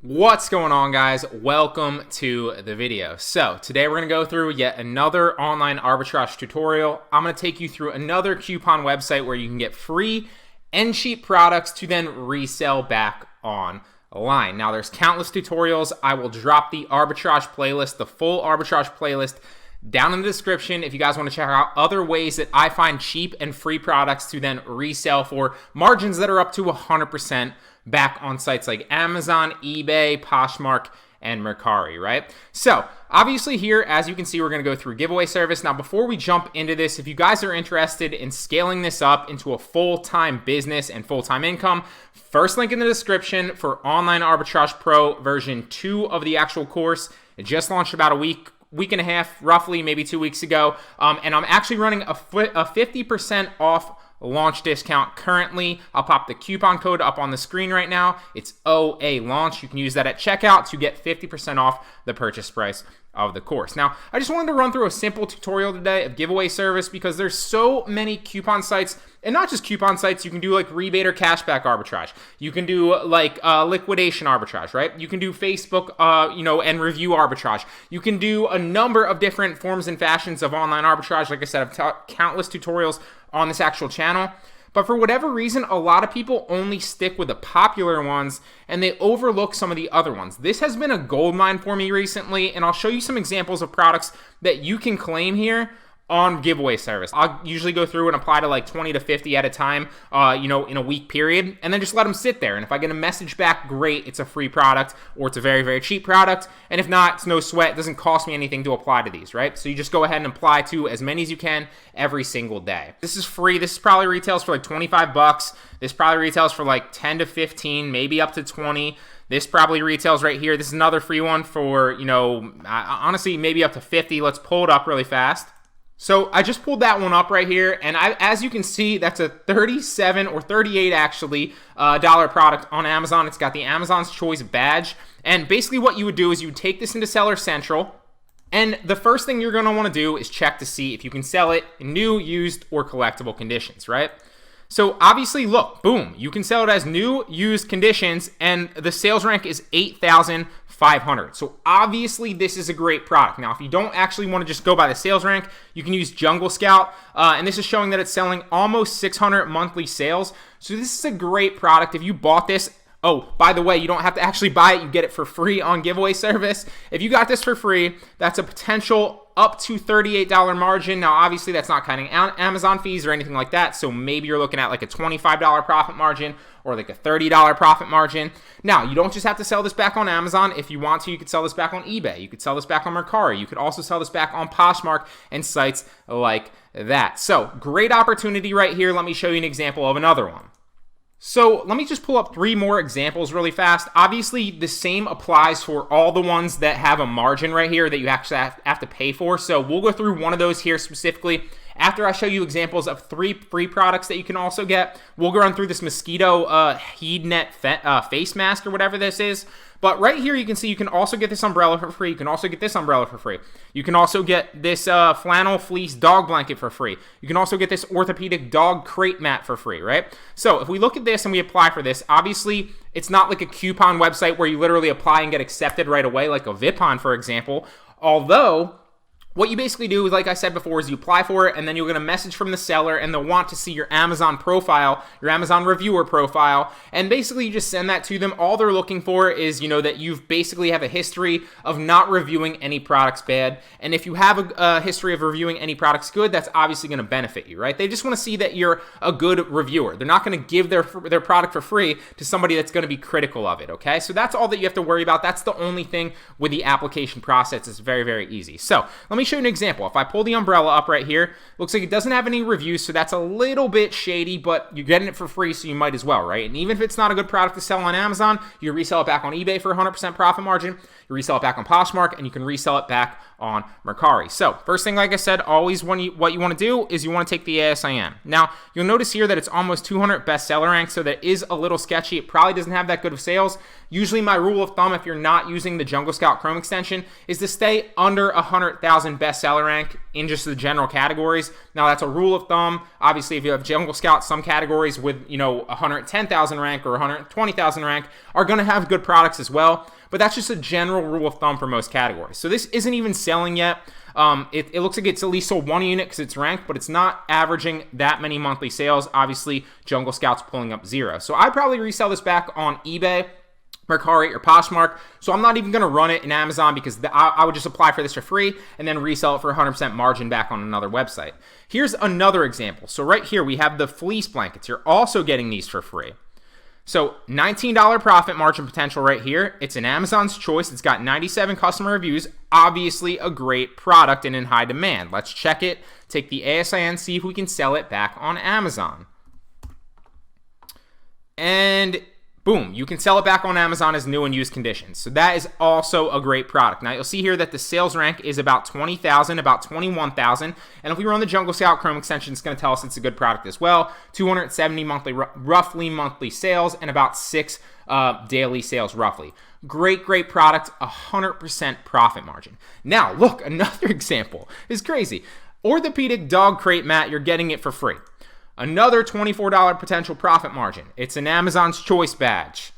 What's going on, guys? Welcome to the video. So today we're going to go through yet another online arbitrage tutorial. I'm going to take you through another coupon website where you can get free and cheap products to then resell back online. Now there's countless tutorials. I will drop the arbitrage playlist, the full arbitrage playlist, down in the description if you guys want to check out other ways that I find cheap and free products to then resell for margins that are up to 100% back on sites like Amazon, eBay, Poshmark, and Mercari, right? So obviously here, as you can see, we're going to go through giveaway service. Now, before we jump into this, if you guys are interested in scaling this up into a full-time business and full-time income, first link in the description for Online Arbitrage Pro version 2 of the actual course. It just launched about a week and a half, roughly, maybe 2 weeks ago. And I'm actually running a 50% off launch discount currently. I'll pop the coupon code up on the screen right now. It's OA launch. You can use that at checkout to get 50% off the purchase price of the course. Now, I just wanted to run through a simple tutorial today of giveaway service because there's so many coupon sites, and not just coupon sites. You can do like rebate or cashback arbitrage. You can do like liquidation arbitrage, right? You can do Facebook, and review arbitrage. You can do a number of different forms and fashions of online arbitrage. Like I said, I've taught countless tutorials on this actual channel. But for whatever reason, a lot of people only stick with the popular ones and they overlook some of the other ones. This has been a goldmine for me recently, and I'll show you some examples of products that you can claim here on giveaway service. I'll usually go through and apply to like 20 to 50 at a time, in a week period, and then just let them sit there. And if I get a message back, great, it's a free product, or it's a very, very cheap product. And if not, it's no sweat. It doesn't cost me anything to apply to these, right? So you just go ahead and apply to as many as you can every single day. This is free. This probably retails for like 25 bucks. This probably retails for like 10 to 15, maybe up to 20. This probably retails right here. This is another free one for, honestly, maybe up to 50. Let's pull it up really fast. So I just pulled that one up right here, and as you can see, that's a 37 or 38 actually dollar product on Amazon. It's got the Amazon's Choice badge, and basically what you would do is you would take this into Seller Central, and the first thing you're going to want to do is check to see if you can sell it in new, used, or collectible conditions, right? So obviously, look, boom, you can sell it as new, used conditions, and the sales rank is 8,500. So obviously, this is a great product. Now, if you don't actually want to just go by the sales rank, you can use Jungle Scout, and this is showing that it's selling almost 600 monthly sales. So this is a great product. If you bought this, oh, by the way, you don't have to actually buy it. You get it for free on giveaway service. If you got this for free, that's a potential up to $38 margin. Now, obviously, that's not counting Amazon fees or anything like that. So maybe you're looking at like a $25 profit margin or like a $30 profit margin. Now, you don't just have to sell this back on Amazon. If you want to, you could sell this back on eBay. You could sell this back on Mercari. You could also sell this back on Poshmark and sites like that. So great opportunity right here. Let me show you an example of another one. So let me just pull up 3 more examples really fast. Obviously, the same applies for all the ones that have a margin right here that you actually have to pay for. So we'll go through one of those here specifically. After I show you examples of 3 free products that you can also get, we'll go run through this mosquito heat net face mask or whatever this is. But right here, you can see you can also get this umbrella for free. You can also get this umbrella for free. You can also get this flannel fleece dog blanket for free. You can also get this orthopedic dog crate mat for free, right? So if we look at this and we apply for this, obviously, it's not like a coupon website where you literally apply and get accepted right away, like a Vipon, for example. Although, what you basically do is, like I said before, is you apply for it, and then you'll get a message from the seller, and they'll want to see your Amazon profile, your Amazon reviewer profile, and basically you just send that to them. All they're looking for is, that you've basically have a history of not reviewing any products bad, and if you have a history of reviewing any products good, that's obviously going to benefit you, right? They just want to see that you're a good reviewer. They're not going to give their product for free to somebody that's going to be critical of it, okay? So that's all that you have to worry about. That's the only thing with the application process. It's very, very easy. So let me show you an example. If I pull the umbrella up right here, looks like it doesn't have any reviews, so that's a little bit shady, but you're getting it for free, so you might as well, right? And even if it's not a good product to sell on Amazon, you resell it back on eBay for 100% profit margin, you resell it back on Poshmark, and you can resell it back on Mercari. So first thing, like I said, always what you want to do is you want to take the ASIN. Now, you'll notice here that it's almost 200 bestseller rank, so that is a little sketchy. It probably doesn't have that good of sales. Usually my rule of thumb, if you're not using the Jungle Scout Chrome extension, is to stay under 100,000 20,000 bestseller rank in just the general categories. Now that's a rule of thumb. Obviously, if you have Jungle Scout, some categories with 110,000 rank or 120,000 rank are going to have good products as well. But that's just a general rule of thumb for most categories. So this isn't even selling yet. It looks like it's at least sold 1 unit because it's ranked, but it's not averaging that many monthly sales. Obviously, Jungle Scout's pulling up 0. So I'd probably resell this back on eBay, Mercari, or Poshmark. So I'm not even going to run it in Amazon because I would just apply for this for free and then resell it for 100% margin back on another website. Here's another example. So right here, we have the fleece blankets. You're also getting these for free. So $19 profit margin potential right here. It's an Amazon's choice. It's got 97 customer reviews. Obviously a great product and in high demand. Let's check it, take the ASIN, see if we can sell it back on Amazon. And boom, you can sell it back on Amazon as new and used conditions. So that is also a great product. Now you'll see here that the sales rank is about 20,000, about 21,000. And if we run the Jungle Scout Chrome extension, it's going to tell us it's a good product as well. 270 roughly monthly sales and about 6 daily sales roughly. Great product, 100% profit margin. Now look, another example is crazy. Orthopedic dog crate mat, you're getting it for free. Another $24 potential profit margin. It's an Amazon's Choice badge.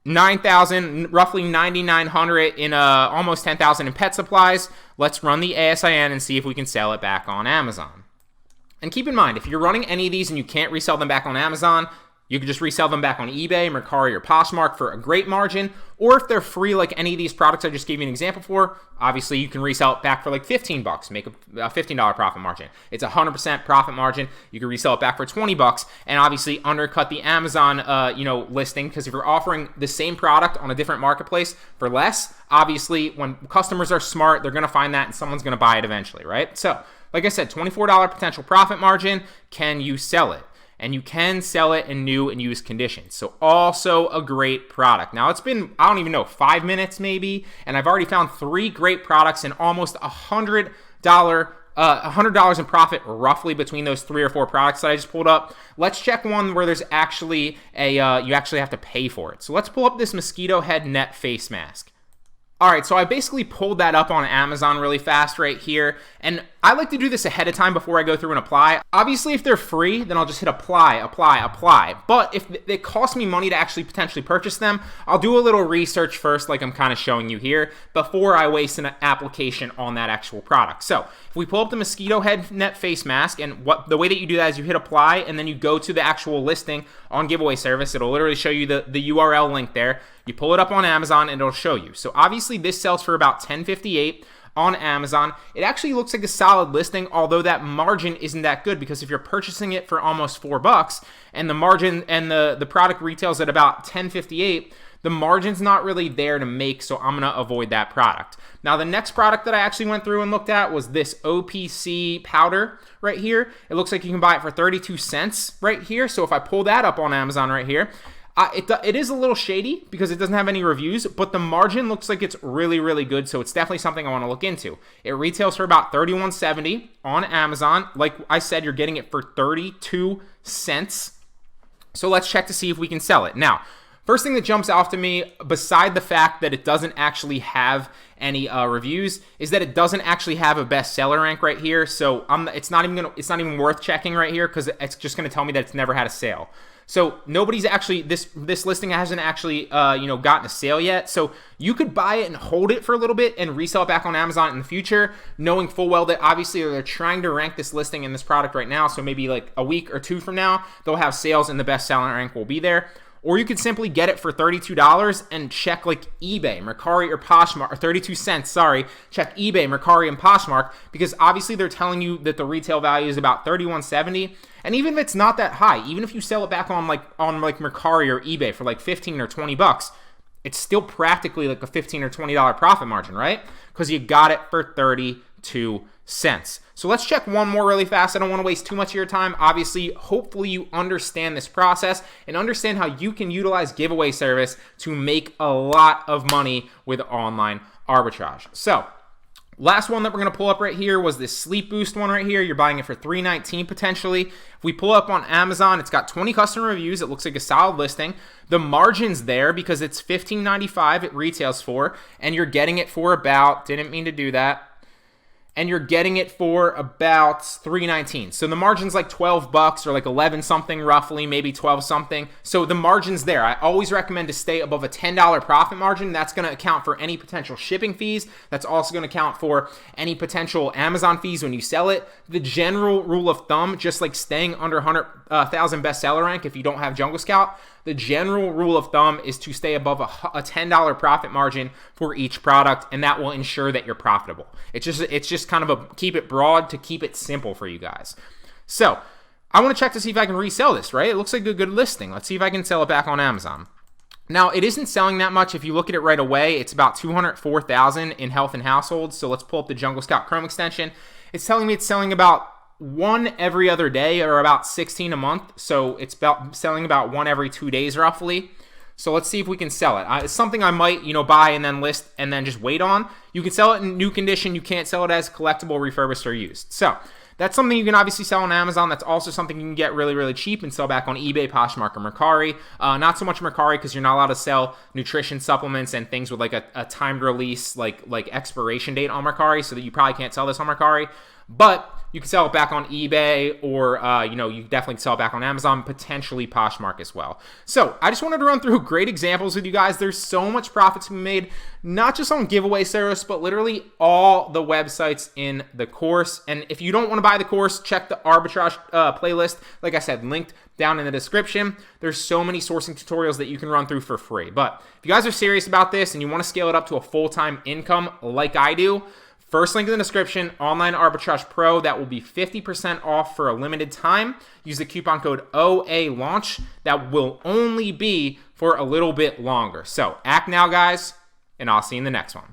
9,000, roughly 9,900 in almost 10,000 in pet supplies. Let's run the ASIN and see if we can sell it back on Amazon. And keep in mind, if you're running any of these and you can't resell them back on Amazon, you can just resell them back on eBay, Mercari, or Poshmark for a great margin. Or if they're free, like any of these products I just gave you an example for, obviously you can resell it back for like $15, make a $15 profit margin. It's 100% profit margin. You can resell it back for $20 and obviously undercut the Amazon listing, because if you're offering the same product on a different marketplace for less, obviously when customers are smart, they're going to find that and someone's going to buy it eventually, right? So like I said, $24 potential profit margin. Can you sell it? And you can sell it in new and used conditions. So also a great product. Now it's been, I don't even know, 5 minutes maybe, and I've already found 3 great products and almost $100 in profit roughly between those 3 or 4 products that I just pulled up. Let's check one where there's actually a, you actually have to pay for it. So let's pull up this mosquito head net face mask. All right, so I basically pulled that up on Amazon really fast right here, and I like to do this ahead of time before I go through and apply. Obviously, if they're free, then I'll just hit apply. But if it costs me money to actually potentially purchase them, I'll do a little research first, like I'm kind of showing you here, before I waste an application on that actual product. So if we pull up the mosquito head net face mask, and the way that you do that is you hit apply, and then you go to the actual listing on Giveaway Service. It'll literally show you the URL link there. You pull it up on Amazon, and it'll show you. So obviously, this sells for about $10.58 on Amazon. It actually looks like a solid listing, although that margin isn't that good, because if you're purchasing it for almost $4 and the margin and the product retails at about $10.58, the margin's not really there to make, so I'm going to avoid that product. Now, the next product that I actually went through and looked at was this OPC powder right here. It looks like you can buy it for 32 cents right here. So if I pull that up on Amazon right here, it is a little shady because it doesn't have any reviews, but the margin looks like it's really good, so it's definitely something I want to look into. It retails for about $31.70 on Amazon. Like I said, you're getting it for 32 cents. So let's check to see if we can sell it. Now, first thing that jumps off to me, beside the fact that it doesn't actually have any reviews, is that it doesn't actually have a bestseller rank right here. So it's not even worth checking right here, because it's just going to tell me that it's never had a sale. So nobody's actually, this listing hasn't actually gotten a sale yet. So you could buy it and hold it for a little bit and resell it back on Amazon in the future, knowing full well that obviously they're trying to rank this listing and this product right now. So maybe like a week or 2 from now, they'll have sales and the bestseller rank will be there. Or you could simply get it for $32 and check like eBay, Mercari, or Poshmark, or 32 cents, sorry. Check eBay, Mercari, and Poshmark, because obviously they're telling you that the retail value is about $31.70. And even if it's not that high, even if you sell it back on Mercari or eBay for like $15 or $20, it's still practically like a $15 or $20 profit margin, right? Because you got it for 32 cents. So let's check one more really fast. I don't want to waste too much of your time. Obviously, hopefully you understand this process and understand how you can utilize Giveaway Service to make a lot of money with online arbitrage. So last one that we're going to pull up right here was this Sleep Boost one right here. You're buying it for $3.19 potentially. If we pull up on Amazon, it's got 20 customer reviews. It looks like a solid listing. The margin's there because it's $15.95 it retails for, and you're getting it for about, didn't mean to do that, and you're getting it for about $3.19. So the margin's like 12 bucks or like 11 something roughly, maybe 12 something. So the margin's there. I always recommend to stay above a $10 profit margin. That's going to account for any potential shipping fees. That's also going to account for any potential Amazon fees when you sell it. The general rule of thumb, just like staying under 100,000 bestseller rank if you don't have Jungle Scout, the general rule of thumb is to stay above a $10 profit margin for each product, and that will ensure that you're profitable. It's just kind of a keep it broad to keep it simple for you guys. So I want to check to see if I can resell this, right? It looks like a good listing. Let's see if I can sell it back on Amazon. Now, it isn't selling that much. If you look at it right away, it's about 204,000 in health and household. So let's pull up the Jungle Scout Chrome extension. It's telling me it's selling about one every other day, or about 16 a month. So it's about selling about one every 2 days roughly. So let's see if we can sell it. It's something I might, buy and then list and then just wait on. You can sell it in new condition. You can't sell it as collectible, refurbished, or used. So that's something you can obviously sell on Amazon. That's also something you can get really, really cheap and sell back on eBay, Poshmark, or Mercari. Not so much Mercari because you're not allowed to sell nutrition supplements and things with like a timed release, like expiration date on Mercari, so that you probably can't sell this on Mercari. But you can sell it back on eBay, or you definitely can sell it back on Amazon, potentially Poshmark as well. So I just wanted to run through great examples with you guys. There's so much profit to be made, not just on giveaway service, but literally all the websites in the course. And if you don't want to buy the course, check the Arbitrage playlist. Like I said, linked down in the description. There's so many sourcing tutorials that you can run through for free. But if you guys are serious about this and you want to scale it up to a full-time income like I do, first link in the description, Online Arbitrage Pro. That will be 50% off for a limited time. Use the coupon code OALAUNCH. That will only be for a little bit longer. So act now, guys, and I'll see you in the next one.